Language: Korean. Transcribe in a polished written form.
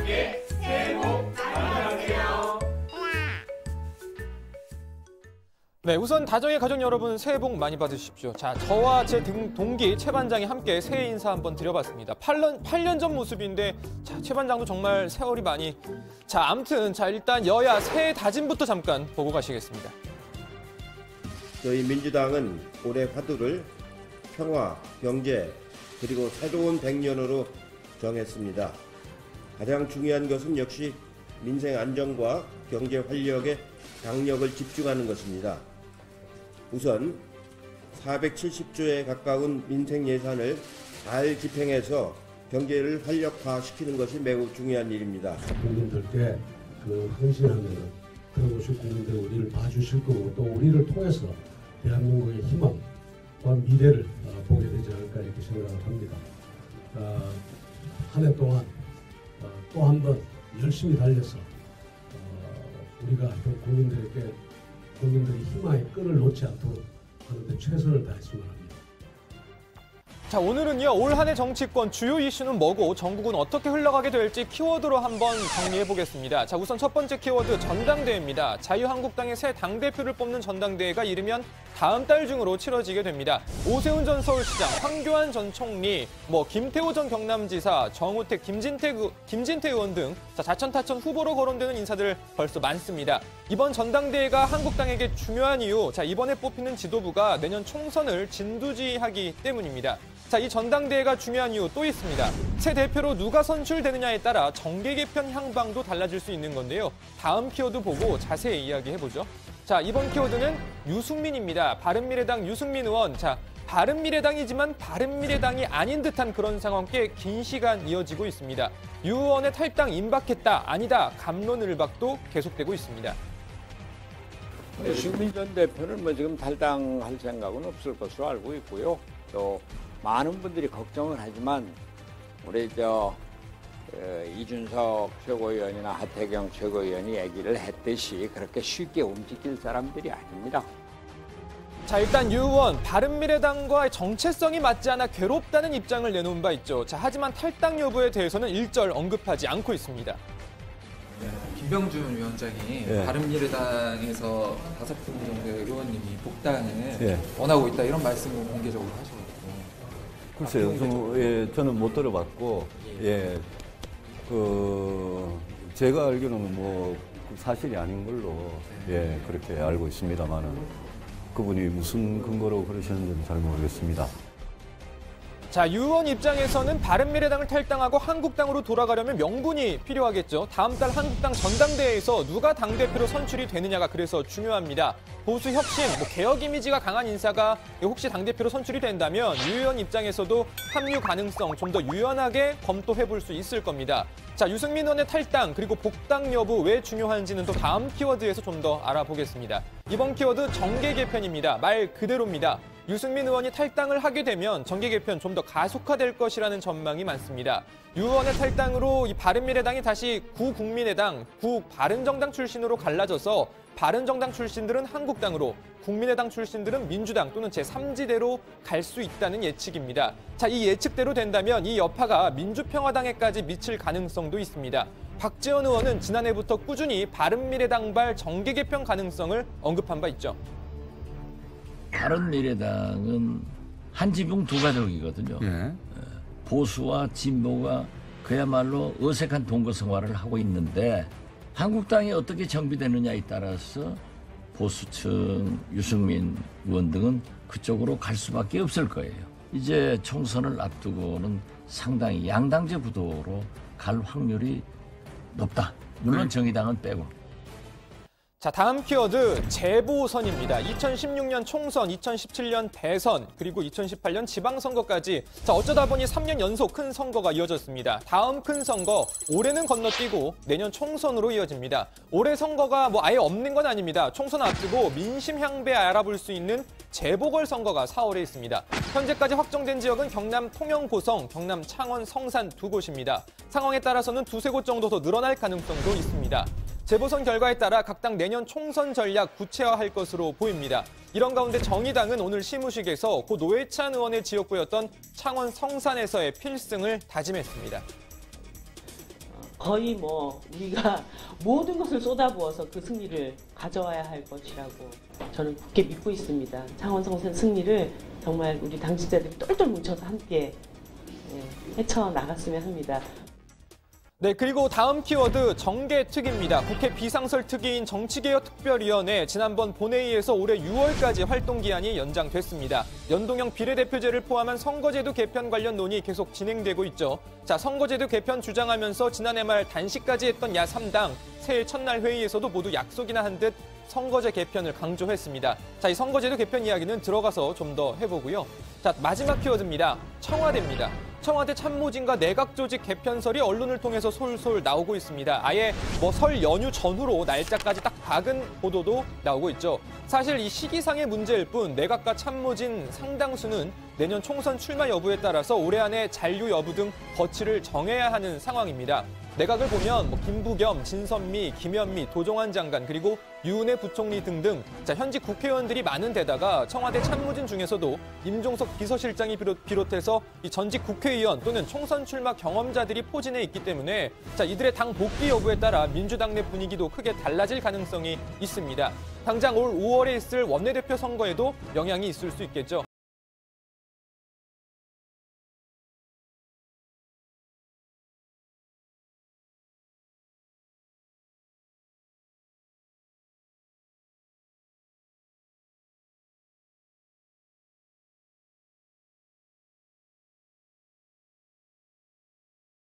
함께 새해 복 많이 받으세요. 네, 우선 다정의 가족 여러분 새해 복 많이 받으십시오. 자, 저와 제 동기 최 반장이 함께 새해 인사 한번 드려봤습니다. 8년 전 모습인데 자, 최 반장도 정말 세월이 많이... 자, 아무튼 일단 여야 새해 다짐부터 잠깐 보고 가시겠습니다. 저희 민주당은 올해 화두를 평화, 경제, 그리고 새로운 100년으로 정했습니다. 가장 중요한 것은 역시 민생 안정과 경제 활력에 강력을 집중하는 것입니다. 우선 470조에 가까운 민생 예산을 잘 집행해서 경제를 활력화시키는 것이 매우 중요한 일입니다. 국민들께 헌신하면 그런 것이 국민들이 우리를 봐주실 거고 또 우리를 통해서 대한민국의 희망과 미래를 보게 되지 않을까 이렇게 생각을 합니다. 한 해 동안 또 한 번 열심히 달려서 우리가 국민들의 희망의 끈을 놓지 않도록 하는데 최선을 다했으면 합니다. 자, 오늘은요, 올 한 해 정치권 주요 이슈는 뭐고 전국은 어떻게 흘러가게 될지 키워드로 한번 정리해 보겠습니다. 자, 우선 첫 번째 키워드 전당대회입니다. 자유한국당의 새 당대표를 뽑는 전당대회가 이르면 다음 달 중으로 치러지게 됩니다. 오세훈 전 서울시장, 황교안 전 총리, 김태호 전 경남지사, 정우택, 김진태 의원 등 자천타천 후보로 거론되는 인사들 벌써 많습니다. 이번 전당대회가 한국당에게 중요한 이유, 이번에 뽑히는 지도부가 내년 총선을 진두지휘하기 때문입니다. 자, 이 전당대회가 중요한 이유 또 있습니다. 새 대표로 누가 선출되느냐에 따라 정계 개편 향방도 달라질 수 있는 건데요. 다음 키워드 보고 자세히 이야기해보죠. 자, 이번 키워드는 유승민입니다. 바른미래당 유승민 의원. 자, 바른미래당이지만 바른미래당이 아닌 듯한 그런 상황 꽤 긴 시간 이어지고 있습니다. 유 의원의 탈당 임박했다, 아니다, 갑론을박도 계속되고 있습니다. 유승민 전 대표는 지금 탈당할 생각은 없을 것으로 알고 있고요. 또 많은 분들이 걱정을 하지만 우리 이준석 최고위원이나 하태경 최고위원이 얘기를 했듯이 그렇게 쉽게 움직일 사람들이 아닙니다. 자, 일단 유 의원, 바른미래당과의 정체성이 맞지 않아 괴롭다는 입장을 내놓은 바 있죠. 자, 하지만 탈당 여부에 대해서는 일절 언급하지 않고 있습니다. 김병준 위원장이 바른미래당에서 5분 정도의 의원님이 복당을 원하고 있다 이런 말씀을 공개적으로 하셨거든요. 글쎄요, 저는 못 들어봤고, 제가 알기로는 사실이 아닌 걸로 그렇게 알고 있습니다만은 그분이 무슨 근거로 그러셨는지는 잘 모르겠습니다. 자, 유 의원 입장에서는 바른미래당을 탈당하고 한국당으로 돌아가려면 명분이 필요하겠죠. 다음 달 한국당 전당대회에서 누가 당대표로 선출이 되느냐가 그래서 중요합니다. 보수 혁신, 개혁 이미지가 강한 인사가 혹시 당대표로 선출이 된다면 유 의원 입장에서도 합류 가능성 좀 더 유연하게 검토해볼 수 있을 겁니다. 자, 유승민 의원의 탈당 그리고 복당 여부 왜 중요한지는 또 다음 키워드에서 좀 더 알아보겠습니다. 이번 키워드 정계 개편입니다. 말 그대로입니다. 유승민 의원이 탈당을 하게 되면 정계 개편 좀 더 가속화될 것이라는 전망이 많습니다. 유 의원의 탈당으로 이 바른미래당이 다시 구국민의당, 구바른정당 출신으로 갈라져서 바른정당 출신들은 한국당으로, 국민의당 출신들은 민주당 또는 제3지대로 갈 수 있다는 예측입니다. 자, 이 예측대로 된다면 이 여파가 민주평화당에까지 미칠 가능성도 있습니다. 박지원 의원은 지난해부터 꾸준히 바른미래당발 정계 개편 가능성을 언급한 바 있죠. 바른미래당은 한 지붕 두 가족이거든요. 보수와 진보가 그야말로 어색한 동거 생활을 하고 있는데 한국당이 어떻게 정비되느냐에 따라서 보수층, 유승민 의원 등은 그쪽으로 갈 수밖에 없을 거예요. 이제 총선을 앞두고는 상당히 양당제 구도로 갈 확률이 높다. 물론 정의당은 빼고. 자, 다음 키워드 재보선입니다. 2016년 총선, 2017년 대선, 그리고 2018년 지방선거까지 어쩌다 보니 3년 연속 큰 선거가 이어졌습니다. 다음 큰 선거, 올해는 건너뛰고 내년 총선으로 이어집니다. 올해 선거가 아예 없는 건 아닙니다. 총선 앞두고 민심 향배 알아볼 수 있는 재보궐선거가 4월에 있습니다. 현재까지 확정된 지역은 경남 통영 고성, 경남 창원 성산 두 곳입니다. 상황에 따라서는 두세 곳 정도 더 늘어날 가능성도 있습니다. 재보선 결과에 따라 각 당 내년 총선 전략 구체화할 것으로 보입니다. 이런 가운데 정의당은 오늘 시무식에서 고 노회찬 의원의 지역구였던 창원 성산에서의 필승을 다짐했습니다. 거의 뭐 우리가 모든 것을 쏟아부어서 그 승리를 가져와야 할 것이라고 저는 굳게 믿고 있습니다. 창원성선 승리를 정말 우리 당직자들이 똘똘 뭉쳐서 함께 헤쳐나갔으면 합니다. 네, 그리고 다음 키워드 정개특위입니다. 국회 비상설특위인 정치개혁특별위원회 지난번 본회의에서 올해 6월까지 활동기한이 연장됐습니다. 연동형 비례대표제를 포함한 선거제도 개편 관련 논의 계속 진행되고 있죠. 자, 선거제도 개편 주장하면서 지난해 말 단식까지 했던 야3당 새해 첫날 회의에서도 모두 약속이나 한 듯 선거제 개편을 강조했습니다. 자, 이 선거제도 개편 이야기는 들어가서 좀 더 해보고요. 자, 마지막 키워드입니다. 청와대입니다. 청와대 참모진과 내각조직 개편설이 언론을 통해서 솔솔 나오고 있습니다. 아예 뭐 설 연휴 전후로 날짜까지 딱 박은 보도도 나오고 있죠. 사실 이 시기상의 문제일 뿐 내각과 참모진 상당수는 내년 총선 출마 여부에 따라서 올해 안에 잔류 여부 등 거취를 정해야 하는 상황입니다. 내각을 보면 뭐 김부겸, 진선미, 김현미, 도종환 장관 그리고 유은혜 부총리 등등 현직 국회의원들이 많은 데다가 청와대 참모진 중에서도 임종석 비서실장이 비롯해서 이 전직 국회의원 또는 총선 출마 경험자들이 포진해 있기 때문에 이들의 당 복귀 여부에 따라 민주당 내 분위기도 크게 달라질 가능성이 있습니다. 당장 올 5월에 있을 원내대표 선거에도 영향이 있을 수 있겠죠.